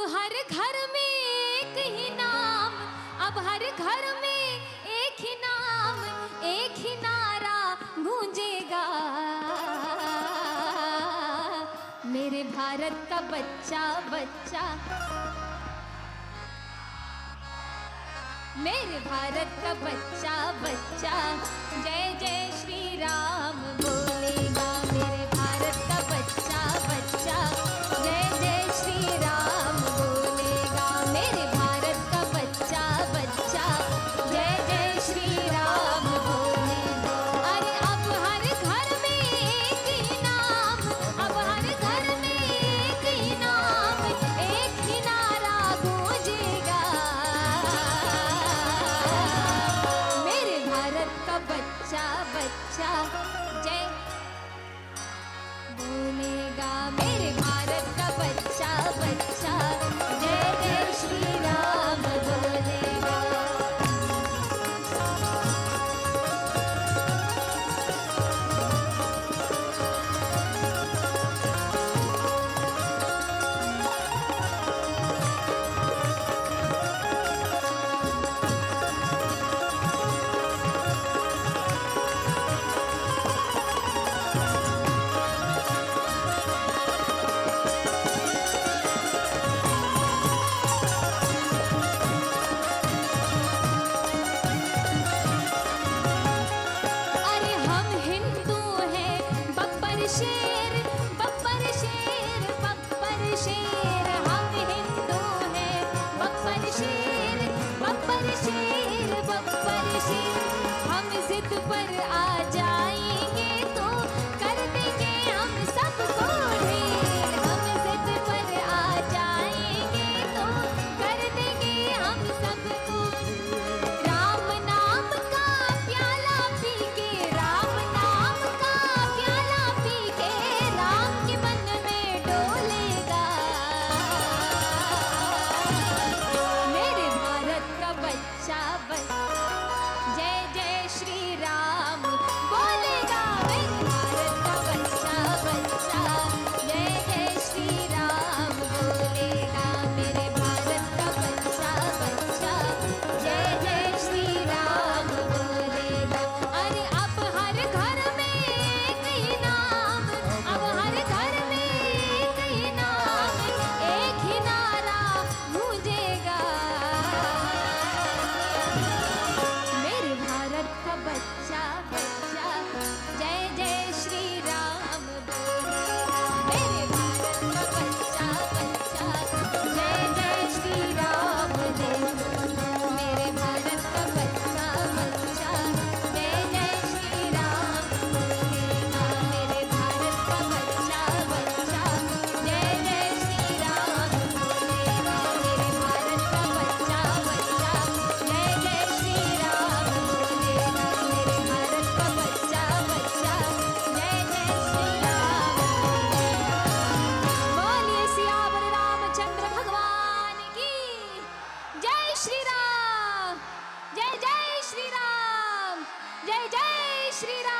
हर घर में एक ही नाम, अब हर घर में एक ही नाम, एक ही नारा गूंजेगा, मेरे भारत का बच्चा बच्चा, मेरे भारत का बच्चा बच्चा जय जय श्री राम बोलेगा। मेरे भारत का बच्चा बच्चा जय जय श्री राम बोलेगा। मेरे भारत का बच्चा बच्चा जय जय श्री राम बोलेगा। अरे अब हर घर में एक ही नाम, अब हर घर में एक ही नाम, एक ही नारा गूंजेगा, मेरे भारत का बच्चा बच्चा जय बोलेगा। मेरे भारत का बच्चा बच्चा जय जय श्री राम बोलेगा। अरे हम हिंदू हैं बब्बर शेर, बब्बर शेर, बब्बर शेर, हम हिंदू हैं बब्बर शेर, बब्बर शेर, बब्बर शेर, हम जिद पर आ जाएंगे तो कर देंगे हम सबको ढेर, हम जिद पर आ जाएंगे तो कर देंगे हम सबको। राम नाम का प्याला पी के, राम नाम का प्याला पी के, राम के मन में डोलेगा, मेरे भारत का बच्चा बच्चा जय जय श्री राम बोलेगा। मेरे भारत का बच्चा बच्चा जय जय श्री राम बोलेगा। मेरे भारत का बच्चा बच्चा जय जय श्री राम बोलेगा। अरे अब हर घर में एक ही नाम, अब हर घर में एक ही नाम, एक ही नारा गूंजेगा, मेरे भारत का बच्चा बच्चा जय जय श्री राम बोलेगा। मेरे भारत का बच्चा बच्चा जय जय श्री राम बोलेगा। मेरे भारत का बच्चा बच्चा जय जय श्री राम बोलेगा। मेरे भारत का बच्चा बच्चा जय जय श्री राम बोलेगा। मेरे भारत का बच्चा बच्चा जय जय श्री राम बोलेगा। मेरे भारत का बच्चा बच्चा जय जय श्री राम बोलेगा। बोलिए सियावर रामचंद्र भगवान की जय श्री राम, जय जय श्री राम, जय जय श्री राम।